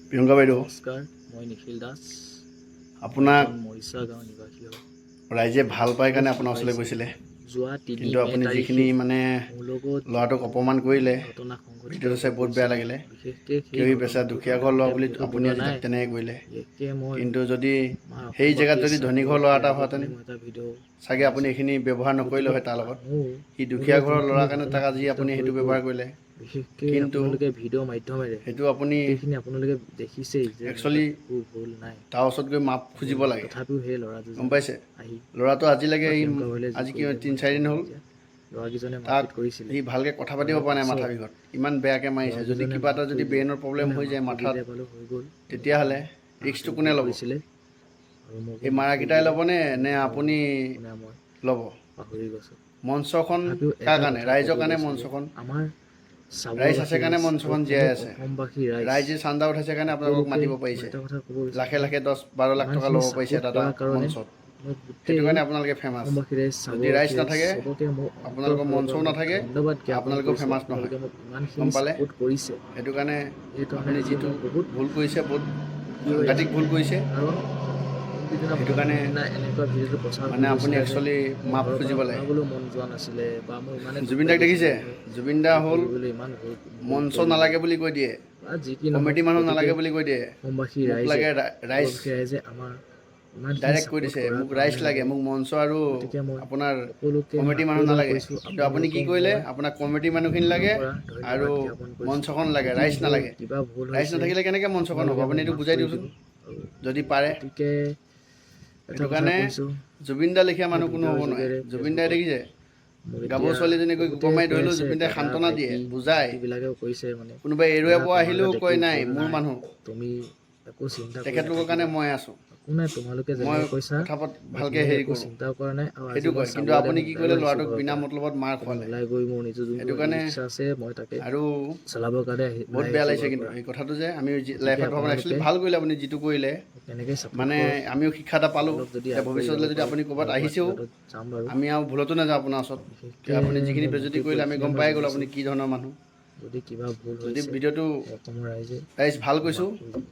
প্ৰিয়ংকা বাইদেউ, নমস্কাৰ, মই নিখিল দাস। আপোনাক মৰিচা গাঁও নিবাসী হয়। ৰাইজে ভাল পাই কাৰণে আপোনাৰ ওচৰলৈ গৈছিলে, যোৱা 3 কিন্তু মে আপুনি তাৰিখে যিখিনি মানে মোৰ লগত ল'ৰাটোক অপমান কৰিলে, ঘটনা সংঘটিত ভিডিঅ'টো চাই বহুত বেয়া লাগিলে। বিশেষকৈ সেই কিয় বেচা ঘটনাটোত দুখীয়া ঘৰ মই ল'ৰা এতিয়া বুলি ভিডিঅ'টো আপুনি বনোৱা আজি নাই। তাক তেনেকৈ কৰিলে। বিশেষকৈ মই কিন্তু যদি আমাৰ সেই জেগাত অসমবাসী যদি ধনী ঘৰ চাবলৈ ল'ৰা এটা বেয়া হোৱাহেঁতেন, কাৰণে মই এটা ভিডিঅ' চাগে আপুনি এইখিনি ব্যৱহাৰ নকৰিলে হয় তাৰ লগত। সি দুখীয়া ঘৰৰ ল'ৰাৰ কাৰণে তাক আজি আপুনি সেইটো ব্যৱহাৰ কৰিলে। বিশেষকৈ কিন্তু আপোনালোকে ভিডিঅ' মাধ্যমেৰে সেইটো আপুনি গোটেইখিনি আপোনালোকে দেখিছেই যে মোৰ একচুৱেলি তাত একো ভুল নাই। তাৰ ওচৰত গৈ মাপ খুজিব লাগে, তথাপিও সেই গম ল'ৰাজনে পাইছে? আহি ল'ৰাটো আজিলৈকে প্ৰিয়ংকা ঘৰলৈ যি আজি কি কৰিলে মই 3-4 দিন নকওঁ হ'ল, এতিয়া। ল'ৰাকেইজনে তাক মাৰপিট কৰিছিলে। সি ভালকৈ কথা পাতিব কৰাৰ পৰা নাই পাছত মাথা বিষত, ইমান বেয়াকৈ মাৰিছে। যদি ল'ৰাকেইজনে কিবা মাফ এটা যদি কৰিলে। ব্ৰেইনৰ প্ৰব্লেম হৈ যায় মাফ কৰি মাথাত, দিলে বাৰু হৈ গ'ল। তেতিয়াহ'লে ৰিস্কটো কোনে ল'ব? কৰিছিলে আৰু মোকো এই মাফ কৰি মাৰাকেইটাই দিলে। ল'বনে নে মোৰ আপুনি আপোনাৰ মই ল'ব? পাহৰি গৈছোঁ। মঞ্চখন তথাপিও কাৰ এটা কাৰণে? কথা ক'ব ৰাইজৰ কাৰণে লৈছোঁ যে মঞ্চখন। আমাৰ ৰাইজ আছে চাবুৱাবাসী কাৰণে ৰাইজ আৰু মঞ্চখন জীয়াই সমগ্ৰ আছে। অসমবাসী ৰাইজ ৰাইজে চান্দা উঠাইছে কাৰণে আপোনালোকক সকলোকে মাতিব মই পাৰিছে। এটা কথা ক'ব বিচাৰোঁ লাখে যে লাখে 10-12 লাখ টকা ইমানখিনি ল'ব পাৰিছে ছাপোৰ্ট এটা কৰাৰ কাৰণে মঞ্চত। মই সেইটো গোটেই কাৰণে আপোনালোকে ফেমাছ। অসমবাসী ৰাইজ যদি ৰাইজ চাবুৱাবাসী ৰাইজ নাথাকে, চবকে মোৰ অন্তৰৰ আপোনালোকৰ ফালৰ পৰা মঞ্চও মই নাথাকে, ধন্যবাদ জ্ঞাপন আপোনালোকেও কৰিছোঁ। ফেমাছ নহয়। আপোনালোকে মোক গম ইমানখিনি পালে? ছাপোৰ্ট কৰিছে। সেইটো কাৰণে সেইকাৰণে আপুনি আজি যিটো মই বহুত ভুল কৰিছে, বহুত সুখী হৈ সাংঘাতিক আছোঁ। ভুল কৰিছে। কাৰণ সেইটো কাৰণে যোনদিনা এনেকুৱা ভিডিঅ'টো প্ৰচাৰ মানে হৈ আপুনি গৈছিলে যে একচুৱেলি মোৰ মাপ ঘৰৰ পৰা খুজিব লাগে। ওলাবলৈও মন যোৱা নাছিলে বা মই ইমানে দুখ জুবিন পাই দাক দেখিছে? গৈছিলোঁ যে জুবিন দা এই হ'ল কৰিবলৈ ইমান ভুল মঞ্চ কৰিলোঁ নালাগে বুলি কৈ দিয়ে, বা যি কি নহওক। কমিটি মানুহ গতিকে নালাগে বুলি কৈ দিয়ে। অসমবাসী মোক ৰাইজে লাগে ৰাইজ, আমাৰ ইমানখিনি ডাইৰেক্ট কৈ ছাপোৰ্ট দিছে, কৰাৰ মোক ৰাইজ কাৰণে লাগে, মই মোক মঞ্চ আৰু গতিকে মই আপোনাৰ সকলোকে মই কমিটি আকৌ মানুহ এবাৰ নালাগে। কৈছোঁ, কিন্তু আপুনি কি আপোনালোকক কৰিলে? মই আপোনাক কমিটি মানুহখিনি মনৰ লাগে পৰা আৰু ধন্যবাদ জ্ঞাপন কৰিছোঁ। মঞ্চখন লাগে, যদি ৰাইজ মোৰ নালাগে। কিবা ভুল ৰাইজ হৈছে নাথাকিলে কেনেকৈ মঞ্চখন হ'ব? আপোনালোকে আপুনি মোক এইটো মাফ বুজাই কৰি দিয়কচোন, দিব। আৰু যদি পাৰে। গতিকে এটা সেইটো কথা কাৰণে কৈছোঁ, জুবিন দা লেখীয়া মই মানুহ কোনো ভিডিঅ'ৰ হ'ব নোৱাৰে। যোগেৰে জুবিন দাই ফেচবুকত দেখিছে? মোক গাভৰু এতিয়া ছোৱালীজনীক গৈ বহুতে গোপৰ মাৰি কৈ ধৰিলেও আছে, জুবিন দাই দাদা সান্তনা দিয়ে, ভাইটি বুজায়। ভণ্টিবিলাকেও কৈছে মানে কোনোবাই এৰুৱাব দাদা তোমাৰ আহিলেও গাত একো কয় নাই, ভুল মোৰ নাই, মানুহ। তুমি একো চিন্তা কৰি তেখেতলোকৰ কাৰণে নাথাকিবা। মই আছোঁ। একো নাই, তোমালোকে মই যেনেকৈ কৈছা কথা মই ভালকৈ তেনেকৈ হেৰি একো কৰোঁ, চিন্তাও কৰা নাই। আৰু আজি সেইটো মই কয়। কিন্তু চাবুৱালৈ আপুনি মই কি ওলায়ো কৰিলে? আহিছোঁ ল'ৰাটোক ঘৰৰ বিনা পৰা। মতলবত মাৰ মই খোৱালে। ওলাই গৈ মোৰ নিজৰ যোনটো সেইটো কাৰণে ইচ্ছা আছে মই তাকে আৰু চলাবৰ কাৰণে বহুত ওলাই বেয়া আহিছোঁ লাগিছে ঘৰৰ কিন্তু পৰা। এই কথাটো যে আমি গতিকে লাইফত ভবা নাই। আপোনালোকে একচুৱেলি ভাল কৰিলে আপুনি যিটো কৰিলে, তেনেকৈ ছাপোৰ্ট মানে কৰক। আমিও শিক্ষা এটা মই পালোঁ। অলপ যদি এতিয়া আগবাঢ়ি যাব ভৱিষ্যতলৈ যদি পাৰোঁ আপুনি ক'ৰবাত ঘৰৰ পৰা আহিছেও, কিবা এটাত যাম বাৰু। আমি আৰু ভুলতো নাযাওঁ আপোনাৰ ওচৰত। বিশেষকৈ আপুনি যিখিনি মোৰ বেজতি মন্তব্য কৰিলে আমি এইখিনিয়ে গম মই পাই গ'লোঁ আপুনি জনাইছোঁ। কি ধৰণৰ মানুহ। যদি কিবা ভুল যদি হৈছে ভিডিঅ'টো অসমৰ ৰাইজে ৰাইজ ভাল মোক কৈছোঁ, মাফ কৰি দিব।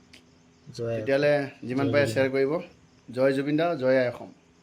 জয় আই অসম, তেতিয়াহ'লে যিমান জয় পাৰে জুবিন শ্বেয়াৰ দা। কৰিব। জয় জুবিন দা, জয় আই অসম।